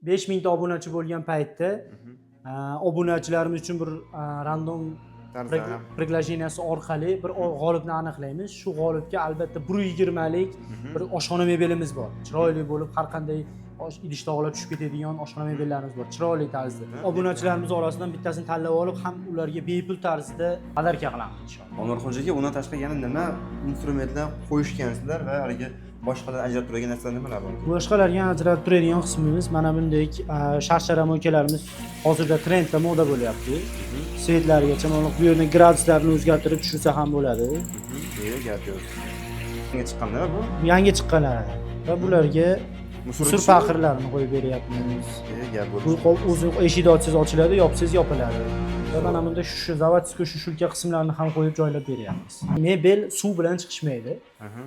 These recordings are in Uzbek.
5000 ta obunachi bo'lgan paytda obunachilarimiz uchun bir random приглашенияsi orqali bir g'olibni aniqlaymiz. Shu g'olibga albatta 120 lik bir oshxona mebelimiz bor. Chiroyli bo'lib, har qanday idish-tovoqlar tushib ketadigan oshxona mebellarimiz bor. Chiroyli tarzda. Obunachilarimiz orasidan bittasini tanlab olib, ham ularga bepul tarzda badarka qilamiz inshaalloh. Omirxo'jaga undan tashqari yana nima instrumentlar qo'yishgansizlar va haliga boshqalardan ajralib turadigan narsalar nimalar bor? Boshqalarga ajralib turadigan qismimiz mana bunday sharshara mo'kalarimiz hozirda trendda moda bo'lyapti. Svetlargacha mana bu yerni graduslarni o'zgartirib tushirsa ham bo'ladi. Gap yo'q. Yangi chiqqanlar bu? Yangi chiqqanlar. Va bularga musur faxrlarini qo'yib beryapmiz. Gap bu o'zi eshik ochsangiz ochiladi, yopsangiz yopiladi. Va mana bunda shu zavodskiy shulka qismlarini ham qo'yib joylab beryapmiz. Mebel suv bilan chiqishmaydi,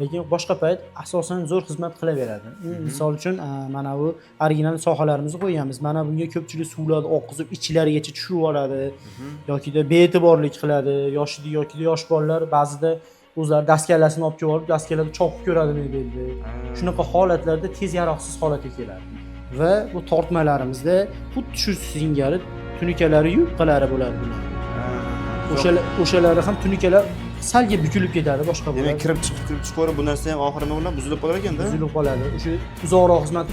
lekin boshqa payt asosan zo'r xizmat qilaveradi. Misol uchun mana bu original sohalarimizni qo'yganmiz. Mana bunga ko'pchilik suvlarni oqizib ichlarigacha tushirib oladi yoki bee'tiborlik qiladi. Yosh bolalar ba'zida o'zlari daskallasini olib kelib olib, daskalada cho'qib ko'radi mebelni. Shunaqa holatlarda tez yaroqsiz holatga keladi. Va bu tortmalarimizda xuddi shu singari tunikalari yupqalari bo'ladi bular. O'shalari ham tunikalar salga bukilib ketadi, boshqa bo'ladi. Demak, kirib chiqib bu narsa ham oxiri nima bilan buzilib qolar ekanda? Buzilib qoladi. O'sha uzoqroq xizmat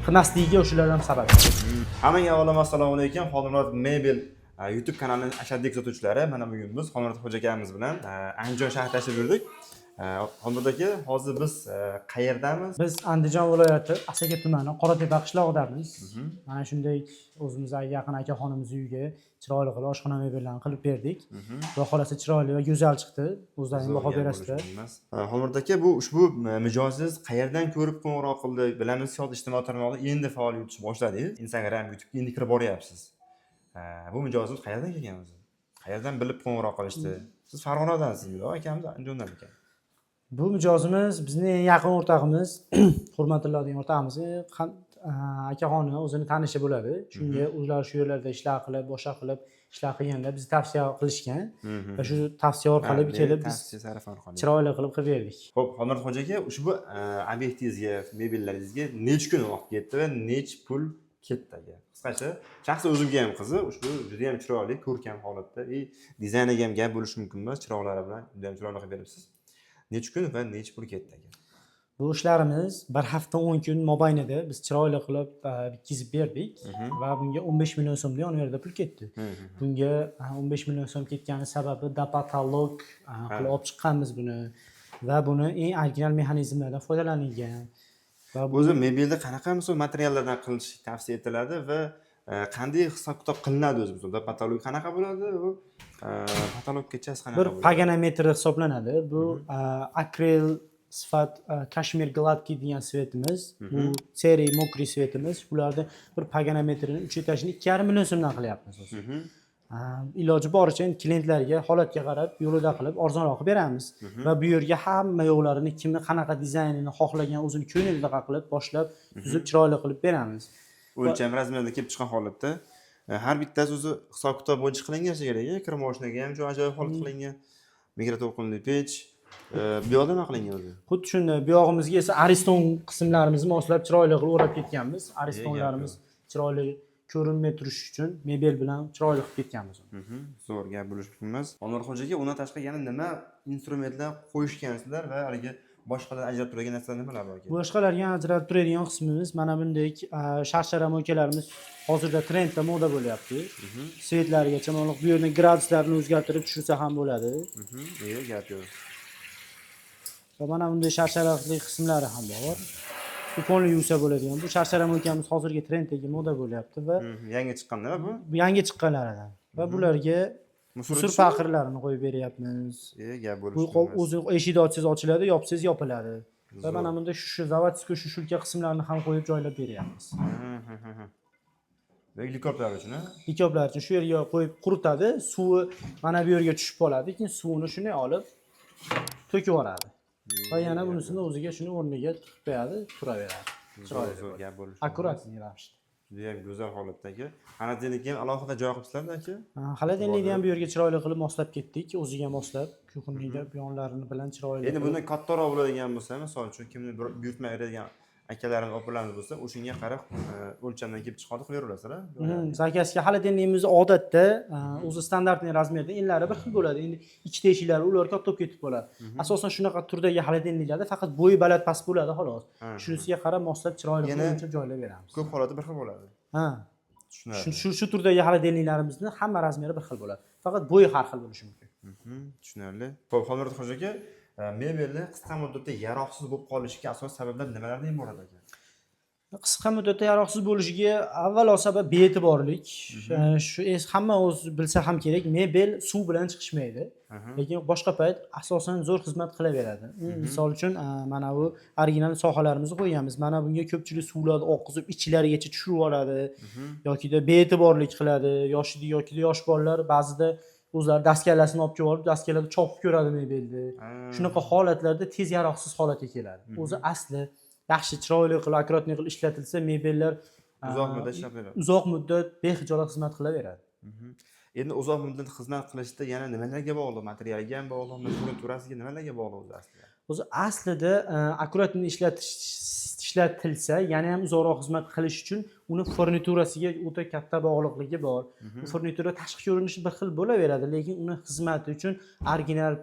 qilmasligiga o'shalar ham sabab. Hammaga avvalo assalomu alaykum. Xolmurod Mebel YouTube kanalining ashaddiy kuzatuvchilari. Mana bugun biz Xolmurod Xo'ja akamiz bilan Andijon shahrida tashrif buyurdik. Xolmurod aka, hozir biz qayerdamiz? Biz Andijon viloyati Asaka tumani Qoratepa qishlog'idamiz. Mana shunday o'zimizga yaqin akaxonimiz uyiga chiroyli qilib oshxona mebellarni qilib berdik. Xudo xolasa chiroyli va go'zal chiqdi. O'zlaringiz baho berasizlar. Xolmurod aka, bu ushbu mijozingiz qayerdan ko'rib qo'ng'iroq qildi? Bilamiz, hozir ijtimoiy tarmoqlarda endi faol yuritish boshladik. Instagram, YouTube endi kirib boryapsiz. Bu mijozingiz qayerdan kelgan o'zi? Qayerdan bilib qo'ng'iroq qilishdi? Siz Farg'onadansiz-ku, akamiz Andijondan ekan. Bu mijozimiz bizning eng yaqin o'rtog'imiz, hurmatilla degan o'rtog'imiz, akaxoni o'zini tanishi bo'ladi. Shunga o'zlari shu yerlarda ishlar qilib, boshqa qilib ishlar qilganda bizni tavsiya qilishgan va shu tavsiya orqali kelib biz chiroyli qilib berdik. Xo'p, Xolmurod Xo'ja aka, ushbu obyektingizga, mebellaringizga necha kun vaqt ketdi va necha pul ketdi aka? Qisqacha, shaxsan o'zimga ham qiziq, ushbu juda ham chiroyli, ko'rkam holatda, dizayniga ham gap bo'lishi mumkin emas, chiroqlari bilan juda ham chiroyli qilib beribsiz. Necha kun va necha pul ketdi aka? Bu ishlarimiz 1 hafta 10 kun mobaynida biz chiroyli qilib bitkizib berdik va bunga 15 million so'mdan yon yerda pul ketdi. Bunga 15 million so'm ketgani sababi dapatalog qilib olib chiqqanmiz buni va buni eng original mexanizmlardan foydalanilgan. Va o'zi mebelda qanaqa misol materiallardan qilish tavsiya etiladi va qanday hisob-kitob qilinadi o'zi bizda? Patolog qanaqa bo'ladi? Bu patolog kechasi qanaqa bo'ladi? Bir paganometri hisoblanadi. Bu akril sifat kashmir gladkiy degan svetimiz, bu seriy mokriy svetimiz. Bularni bir paganometrini 3 etajini 2,5 million so'mdan qilyapmiz o'zi. Iloji boricha klientlarga holatga qarab yo'lida qilib arzonroq qilib beramiz va bu yerga hamma yo'llarini kimni qanaqa dizaynini xohlagan o'zini ko'ngilida qilib boshlab tuzib chiroyli qilib beramiz. O'lcham razmerda kelib chiqqan holatda har bittasi o'zi hisob-kitob bo'yicha qilingan bo'lsa kerak. Kir moshinaga ham shu ajoyib holat qilingan. Mikroto'lqinli pech. Bu yoqda nima qilingan o'zi? Xuddi shunday. Bu yog'imizga esa ariston qismlarimizni moslab chiroyli qilib o'rab ketganmiz. Aristonlarimiz chiroyli ko'rinmay turish uchun mebel bilan chiroyli qilib ketganmiz. Zo'r gap bo'lishi mumkin emas. Omirxon akaga undan tashqari yana nima instrumentlar qo'yishgansizlar va haliga boshqalardan ajralib turadigan narsalar nimalar bor ekan? Boshqalarga ajralib turadigan qismimiz mana bunday sharshara mo'kalarimiz hozirda trendda moda bo'lyapti. Svetlargacha mana bu yerni graduslarni o'zgartirib tushirsa ham bo'ladi. Gap yo'q. Va mana bunday sharsharali qismlari ham bor. Qo'lni yuvsa bo'ladigan. Bu sharshara mo'kamiz hozirgi trenddagi moda bo'lyapti va yangi chiqqanlar bu? Yangi chiqqanlaridan. Va bularga musur faxrlarini qo'yib beryapmiz. Gap bo'lishi. Bu o'zi eshik ochsangiz ochiladi, yopsangiz yopiladi. Va mana bunda shu zavodskiy shulka qismlarini ham qo'yib joylab beryapmiz. Likoplar uchun, Likoplar uchun shu yerga qo'yib quritadi, suvi mana bu yerga tushib qoladi, keyin suvini shunday olib to'kib yuboradi. Va yana bunisini o'ziga shuni o'rniga tiqib qo'yadi, turaveradi. Chiroyli gap bo'lishi. Akkuratniy ravishda. Juda ham go'zal holatdagi. Xonadonlikka ham alohida joy qilibsizlar aka? Xonadonlikni ham bu yerga chiroyli qilib moslab ketdik, o'ziga moslab, kuxonniga yonlarini bilan chiroyli. Endi bundan kattaroq bo'ladigan bo'lsa, misol uchun kimni buyurtma beradigan akalarimiz, opalarimiz bo'lsa, o'shanga qarab o'lchamdan kelib chiqarib qilaverasizlar. Zakazga hali endi odatda o'zi standartniy razmerda enlari bir xil bo'ladi. Endi ikkita eshiklari ular katta ketib bo'ladi. Asosan shunaqa turdagi xaladenliklarda faqat bo'yi baland past bo'ladi xolos. Shunisiga qarab moslab chiroyli qilib joylab beramiz. Ko'p holati bir xil bo'ladi. Ha. Shu turdagi xaladenliklarimizni hamma razmeri bir xil bo'ladi. Faqat bo'yi har xil bo'lishi mumkin. Tushunarli. Xo'p, Xolmurat xo'ja aka, mebelni qisqa muddatda yaroqsiz bo'lib qolishiga asosiy sabablar nimalardan iborat ekan? Qisqa muddatda yaroqsiz bo'lishiga avvalo sabab bee'tiborlik. Shu hamma o'zi bilsa ham kerak, mebel suv bilan chiqishmaydi. Lekin boshqa payt asosan zo'r xizmat qilaveradi. Misol uchun mana bu original sohalarimizni qo'yamiz. Mana bunga ko'pchilik suvlarni oqizib ichlarigacha tushirib oladi yoki bee'tiborlik qiladi. Yoki yosh bolalar ba'zida o'zlari daskalasini olib kelib, daskalada chopib ko'radi mebelni. Shunaqa holatlarda tez yaroqsiz holatga keladi. O'zi asli yaxshi chiroyli qilib, akkuratniy qilib ishlatilsa, mebellar uzoq muddat ishlab beradi. Uzoq muddat bexijolat xizmat qilaveradi. Endi uzoq muddat xizmat qilishda yana nimalarga bog'liq? Materialga ham bog'liq, furniturasiga nimalarga bog'liq o'zi aslida? O'zi aslida akkuratniy ishlatilsa, yana ham uzoqroq xizmat qilish uchun uni furniturasiga o'ta katta bog'liqligi bor. Bu furnitura tashqi ko'rinishi bir xil bo'laveradi, lekin uni xizmati uchun original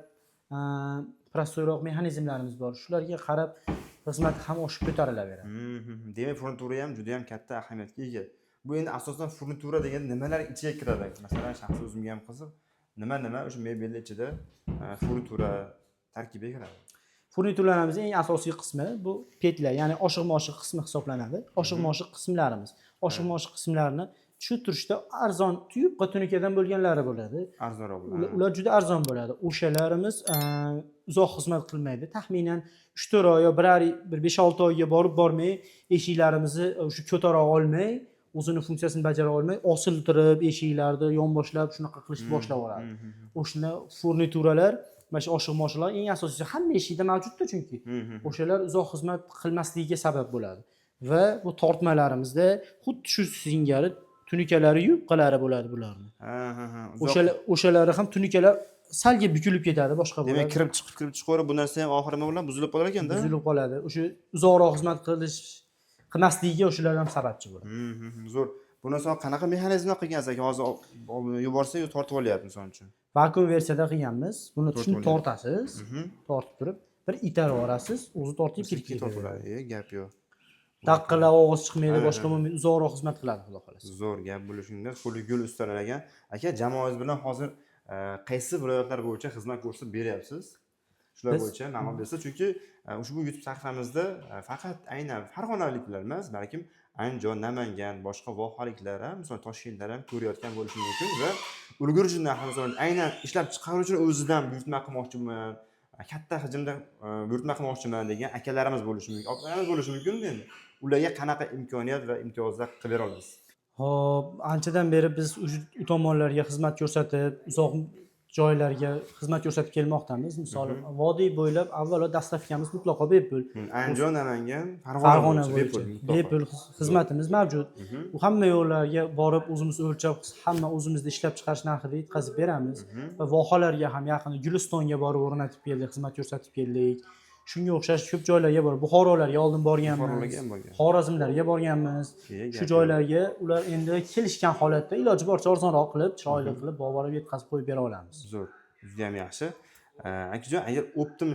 prostoyroq mexanizmlarimiz bor. Shularga qarab xizmat ham oshib ko'tarilaveradi. Demak, furnitura ham juda ham katta ahamiyatga ega. Bu endi asosan furnitura degan nimalar ichiga kiradi? Masalan, shaxsiy o'zimga ham qiziq, nima o'sha mebelning ichida furnitura tarkibiga kiradi. Furnituralarimiz eng asosiy qismi bu petlar, ya'ni oshiq-moshiq qismi hisoblanadi. Oshiq-moshiq qismlarimiz. Oshiq-moshiq qismlarni tushuntirishda arzon tuyubqa tunikadan bo'lganlari bo'ladi. Arzonroq bo'ladi. Ular juda arzon bo'ladi. O'shalarimiz uzoq xizmat qilmaydi. Taxminan 3-4 oy yo 5-6 oyga borib-bormay eshiklarimizni o'sha ko'tara olmay, o'zini funksiyasini bajara olmay, osiltirib eshiklarni yonboshlab shunaqa qilishni boshlab oladi. O'shni furnituralar, mana shu oshiq-moshiqlar eng asosiysi hamma eshikda mavjudda chunki. O'shalar uzoq xizmat qilmasligiga sabab bo'ladi. Va bu tortmalarimizda xuddi shu singari tunikalari yupqalari bo'ladi bularning. O'shalari ham tunikalar salga bukilib ketadi, boshqa bo'ladi. Demak, kirib chiqaverib bu narsa ham oxiri nima bilan buzilib qolar ekanda? Buzilib qoladi. O'sha uzoqroq xizmat qilmasligiga o'shalar ham sababchi bo'ladi. Zo'r. Bundan so'ng qanaqa mexanizmlar qilgansiz? Hozir yuborsangiz tortib olyapti misol uchun. Vakuum versiyada qilganmiz. Buni tushunib tortasiz. Tortib turib, bir itarib olasiz, o'zi tortib kirib ketadi. Gap yo'q. Taqqilab og'iz chiqmaydi, boshqa bo'lmaydi, uzoqroq xizmat qiladi, xudo xolasa. Zo'r gap bo'lishingda qo'li gul ustalar ekan. Aka, jamoangiz bilan hozir qaysi viloyatlar bo'yicha xizmat ko'rsatib beryapsiz? Shular bo'yicha ma'lumot bersa, chunki ushbu YouTube sahifamizda faqat aynan farg'onaliklar emas, balkim Andijon, Namangan, boshqa vohaliklar ham, masalan, Toshkentlar ham ko'rayotgan bo'lishi mumkin va ulgurjidan masalan aynan ishlab chiqaruvchini o'zidan buyurtma qilmoqchiman, katta hajmda buyurtma qilmoqchiman degan akalarimiz bo'lishi mumkin, opalarimiz bo'lishi mumkin endi. Ularga qanaqa imkoniyat va imtiyozlar qilib bera olasiz? Hop, anchadan beri biz u tomonlarga xizmat ko'rsatib, uzoq joylarga xizmat ko'rsatib kelmoqdamiz. Misol, vodiy bo'ylab avvalo dastavkamiz mutlaqo bepul. Andijon, Namangan, Farg'ona bo'yicha bepul xizmatimiz mavjud. U hamma yo'llarga borib o'zimiz o'lchab, hamma o'zimizda ishlab chiqarish narxida yetkazib beramiz. Va vohalarga ham yaqinda Gulistonga borib o'rnatib keldik, xizmat ko'rsatib keldik. Shunga o'xshash ko'p joylarga bor. Buxorolarga oldin borganmiz. Xorazmlarga borganmiz. Shu joylarga ular endi kelishgan holatda iloji boricha arzonroq qilib, chiroyli qilib, borib yetkazib qo'yib bera olamiz. Zo'r. Juda ham yaxshi. Akajon, agar optim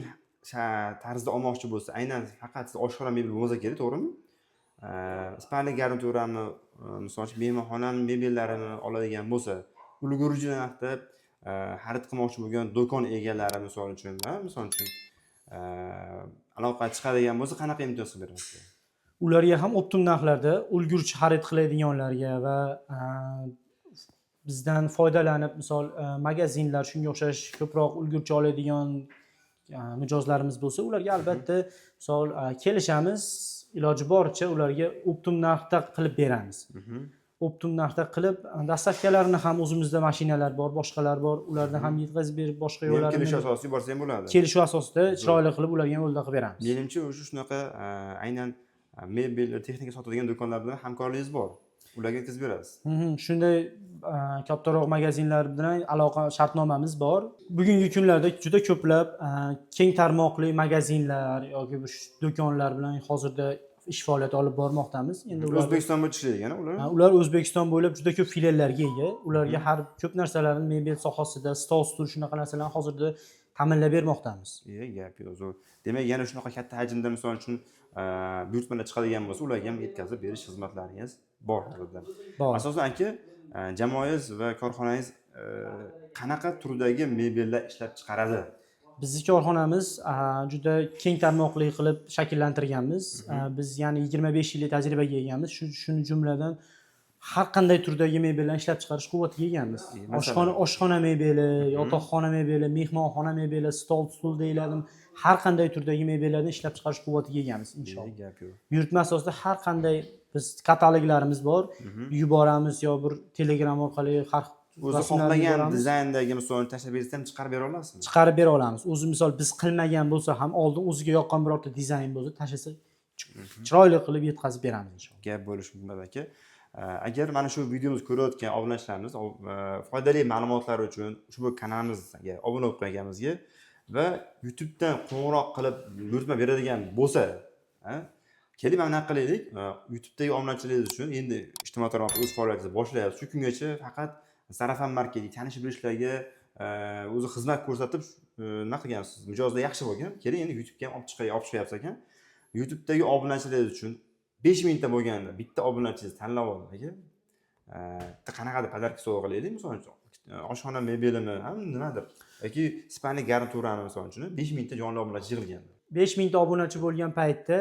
tarzda olmoqchi bo'lsa, aynan faqat siz oshxona mebel bo'lsa kerak, to'g'rimi? Spalniy garniturami, misol uchun mehmonxona mebellarini oladigan bo'lsa, ulgurji narxda xarid qilmoqchi bo'lgan do'kon egalari misol uchun aloqa chiqadigan bo'lsa, qanaqa imtiyoz berasiz? Ularga ham optim narxlarda ulgurji xarid qiladiganlarga va bizdan foydalanib, misol magazinlar, shunga o'xshash ko'proq ulgurji oladigan mijozlarimiz bo'lsa, ularga albatta misol kelishamiz, iloji boricha ularga optim narxda qilib beramiz. Optim narxda qilib, dastavkalarini ham o'zimizda mashinalar bor, boshqalar bor, ularni ham yetkazib berib, boshqa yo'llarni kelishuv asosida yuborsa ham bo'ladi. Kelishuv asosida chiroyli qilib ularga yo'lda qilib beramiz. Menimcha, o'sha shunaqa aynan mebel, texnika sotadigan do'konlar bilan hamkorligingiz bor. Ularga yetkazib berasiz. Shunday kattaroq magazinlar bilan aloqa shartnomamiz bor. Bugungi kunlarda juda ko'plab keng tarmoqli magazinlar yoki do'konlar bilan hozirda ish faoliyati olib bormoqdamiz. Endi O'zbekiston bo'yicha ishlaydigan ular. ular O'zbekiston bo'ylab juda ko'p filiallarga ega. Ularga har ko'p narsalarni mebel sohasida, stol stul shunaqa narsalarni hozirda ta'minlab bermoqdamiz. Gap yo'q, zo'r. Demak, yana shunaqa katta hajmda misol uchun buyurtmalar chiqadigan bo'lsa, ularga ham yetkazib berish xizmatlaringiz bor hozirda. Bor. Asosan aka, jamoangiz va korxonangiz qanaqa turdagi mebellar ishlab chiqaradi? Bizni korxonamiz juda keng tarmoqli qilib shakllantirganmiz. Biz ya'ni 25 yillik tajribaga egamiz. Shuni jumladan har qanday turdagi mebellarni ishlab chiqarish quvvatiga egamiz. Oshxona mebeli, yotoqxona mebeli, mehmonxona mebeli, stol stul deyiladi. Har qanday turdagi mebellarni ishlab chiqarish quvvatiga egamiz inshaalloh. Gap yo'q. Buyurtma asosida har qanday biz kataloglarimiz bor. Yuboramiz yo bir Telegram orqali har O'zi xohlagan dizayndagi misol tashlab bersangiz ham chiqarib bera olasizmi? Chiqarib bera olamiz. O'zi misol biz qilmagan bo'lsa ham oldin o'ziga yoqqan birorta dizayn bo'lsa tashlasa chiroyli qilib yetkazib beramiz inshaalloh. Gap bo'lishi mumkin aka. Agar mana shu videomizni ko'rayotgan obunachilarimiz foydali ma'lumotlar uchun ushbu kanalimizga obuna bo'lib qo'yganimizga va YouTubedan qo'ng'iroq qilib buyurtma beradigan bo'lsa, keling mana bunaqa qilaylik. YouTube'dagi obunachilaringiz uchun endi ijtimoiy tarmoqda o'z faoliyatingizni boshlayapsiz. Shu kungacha faqat sarafan marketing, tanishib bilishlarga o'zi xizmat ko'rsatib nima qilgansiz? Mijozlar yaxshi bo'lgan. Keling endi YouTube'ga ham olib chiqyapsiz ekan. YouTube'dagi obunachilaringiz uchun 5000 ta bo'lganda bitta obunachingizni tanlab oldi aka. Qanaqadir podarka sovg'a qilaylik, misol uchun oshxona mebelini, nimadir yoki spalniy garniturani misol uchun 5000 ta jonli obunachi yig'ilganda. 5000 ta obunachi bo'lgan paytda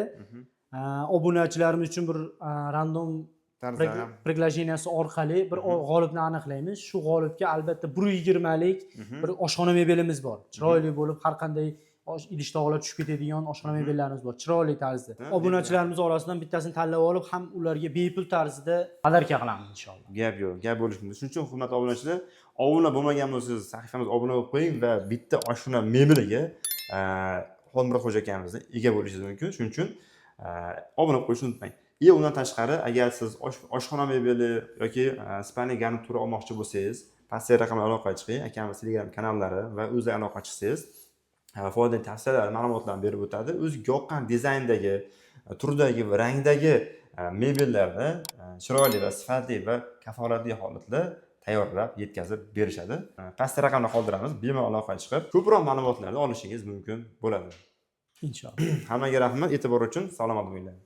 obunachilarimiz uchun bir random priglasheniasi orqali bir g'olibni aniqlaymiz. Shu g'olibga albatta 120 lik bir oshxona mebelimiz bor. Chiroyli bo'lib, har qanday idish tog'lar tushib ketadigan oshxona mebellarimiz bor. Chiroyli tarzda. Obunachilarimiz orasidan bittasini tanlab olib, ham ularga bepul tarzda podarka qilamiz inshaalloh. Gap yo'q, gap bo'lishi mumkin. Shuning uchun hurmatli obunachilar, obuna bo'lmagan bo'lsangiz, sahifamizga obuna bo'lib qo'ying va bitta oshxona mebeliga Xolmurod xo'ja akamizning ega bo'lishingiz mumkin. Shuning uchun obuna bo'lib qo'yishni unutmang. Undan tashqari, agar siz oshxona mebeli yoki spalniy garnitur olmoqchi bo'lsangiz, pastdagi raqamga aloqaga chiqing. Akamiz Telegram kanallari va o'zi aloqaga chiqsangiz, foydali tavsiyalar, ma'lumotlarni berib o'tadi. O'ziga yoqqan dizayndagi, turdagi va rangdagi mebellarni chiroyli va sifatli va kafolatli holatda tayyorlab yetkazib berishadi. Pastdagi raqamni qoldiramiz. Bemalol aloqaga chiqib, ko'proq ma'lumotlarni olishingiz mumkin bo'ladi. Inshaalloh. Hammaga rahmat, e'tibor uchun salomat bo'linglar.